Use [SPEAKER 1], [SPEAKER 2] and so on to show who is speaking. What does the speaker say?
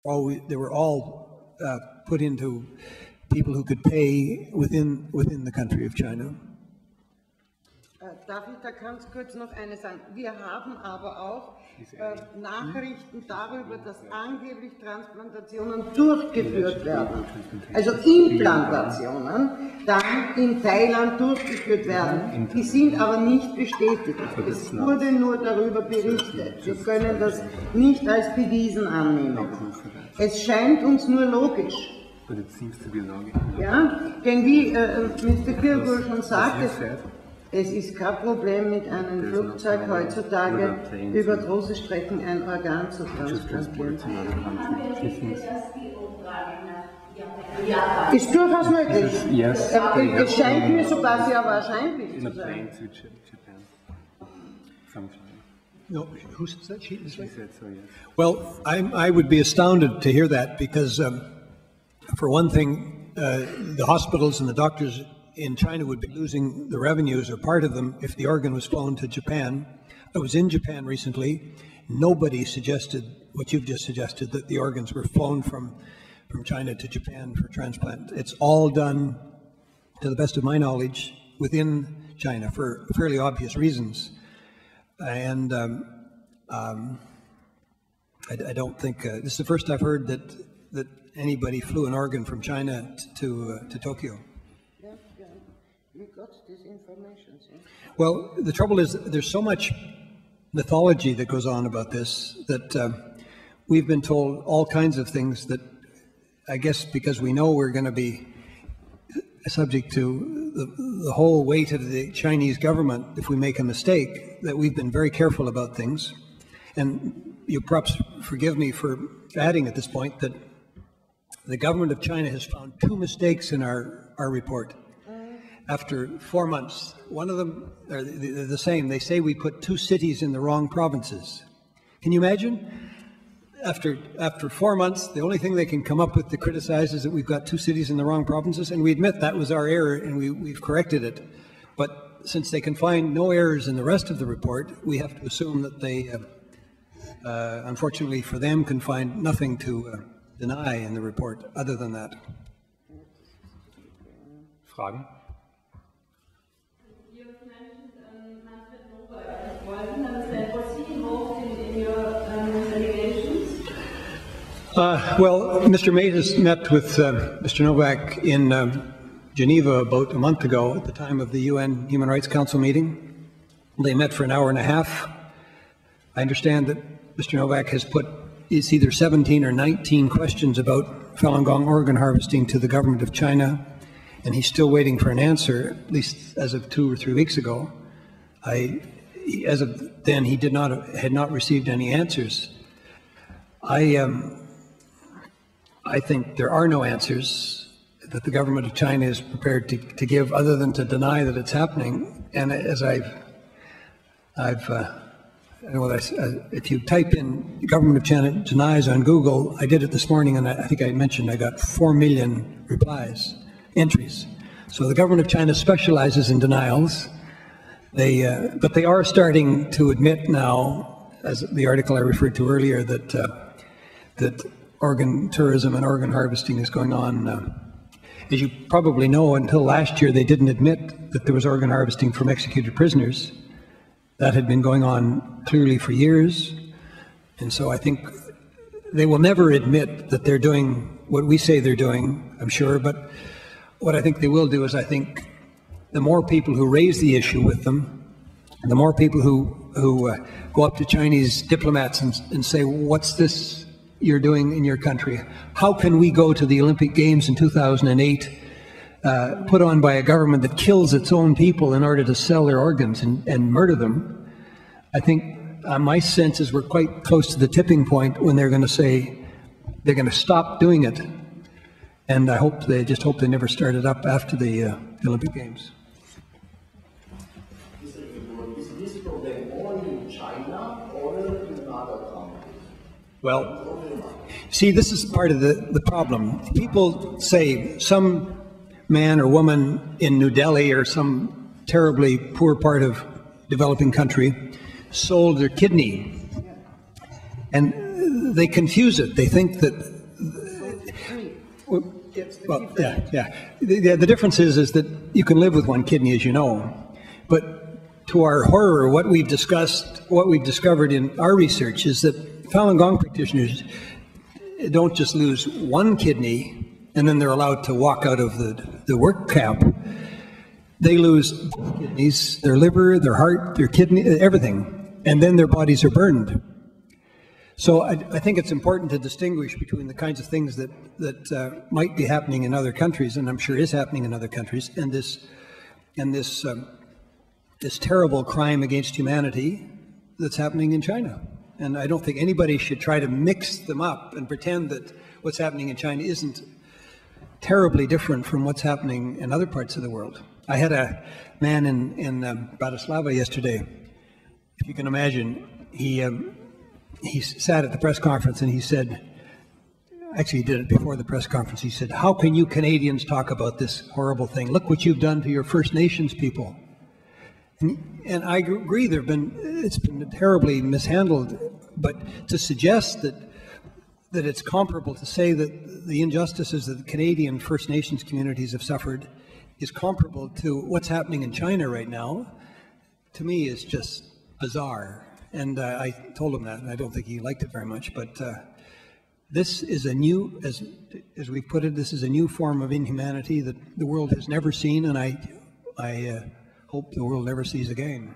[SPEAKER 1] they were all put into people who could pay within the country of China.
[SPEAKER 2] Darf ich da ganz kurz noch eines sagen? Wir haben aber auch Nachrichten darüber, dass angeblich Transplantationen durchgeführt werden. Also Implantationen dann in Thailand durchgeführt werden. Die sind aber nicht bestätigt. Es wurde nur darüber berichtet. Wir können das nicht als bewiesen annehmen. Es scheint uns nur logisch. Ja, denn wie Mr. Kilgour schon sagte, es ist kein Problem, mit einem Flugzeug heutzutage über große Strecken ein Organ zu transplantieren. Ist durchaus möglich. Es scheint mir sogar sehr wahrscheinlich zu sein.
[SPEAKER 1] No, who said she said so, yes. Well, I would be astounded to hear that because, for one thing, the hospitals and the doctors in China would be losing the revenues, or part of them, if the organ was flown to Japan. I was in Japan recently. Nobody suggested what you've just suggested, that the organs were flown from China to Japan for transplant. It's all done, to the best of my knowledge, within China for fairly obvious reasons. And I don't think, this is the first I've heard that anybody flew an organ from China to Tokyo.
[SPEAKER 2] We got this information.
[SPEAKER 1] Well, the trouble is there's so much mythology that goes on about this that we've been told all kinds of things that I guess because we know we're going to be subject to the whole weight of the Chinese government if we make a mistake, that we've been very careful about things. And you perhaps forgive me for adding at this point that the government of China has found 2 mistakes in our report. After 4 months, one of them, they're the same. They say we put 2 cities in the wrong provinces. Can you imagine? After 4 months, the only thing they can come up with to criticize is that we've got 2 cities in the wrong provinces, and we admit that was our error, and we've corrected it. But since they can find no errors in the rest of the report, we have to assume that they, unfortunately for them, can find nothing to deny in the report other than that.
[SPEAKER 3] Fragen?
[SPEAKER 1] Well, Mr. Matus met with Mr. Novak in Geneva about a month ago at the time of the UN Human Rights Council meeting. They met for an hour and a half. I understand that Mr. Novak has put it's either 17 or 19 questions about Falun Gong organ harvesting to the government of China, and he's still waiting for an answer, at least as of 2 or 3 weeks ago. As of then, he had not received any answers. I think there are no answers that the government of China is prepared to give other than to deny that it's happening. And as if you type in government of China denies on Google, I did it this morning, and I think I mentioned I got 4 million entries. So the government of China specializes in denials. But they are starting to admit now, as the article I referred to earlier, that organ tourism and organ harvesting is going on. As you probably know, until last year they didn't admit that there was organ harvesting from executed prisoners. That had been going on clearly for years. And so I think they will never admit that they're doing what we say they're doing, I'm sure. But what I think they will do is, I think the more people who raise the issue with them, the more people who go up to Chinese diplomats and say, what's this you're doing in your country? How can we go to the Olympic Games in 2008 put on by a government that kills its own people in order to sell their organs and murder them? I think my sense is we're quite close to the tipping point when they're going to say they're going to stop doing it. And I hope they never start it up after the Olympic Games.
[SPEAKER 4] Is this problem only in China or in other countries?
[SPEAKER 1] Well, see, this is part of the problem. People say some man or woman in New Delhi or some terribly poor part of developing country sold their kidney. And they confuse it. They think that, well, the difference is that you can live with one kidney, as you know, but to our horror, what we've discovered in our research is that Falun Gong practitioners don't just lose one kidney and then they're allowed to walk out of the work camp. They lose both kidneys, their liver, their heart, their kidney, everything, and then their bodies are burned. So I think it's important to distinguish between the kinds of things that might be happening in other countries, and I'm sure is happening in other countries, and this terrible crime against humanity that's happening in China. And I don't think anybody should try to mix them up and pretend that what's happening in China isn't terribly different from what's happening in other parts of the world. I had a man in Bratislava yesterday. If you can imagine, he sat at the press conference and he said, actually he did it before the press conference, he said, "How can you Canadians talk about this horrible thing? Look what you've done to your First Nations people." And I agree, it's been terribly mishandled, but to suggest that it's comparable to say that the injustices that the Canadian First Nations communities have suffered is comparable to what's happening in China right now, to me is just bizarre. And I told him that, and I don't think he liked it very much, but this is a new, as we put it, this is a new form of inhumanity that the world has never seen, and I hope the world never sees again.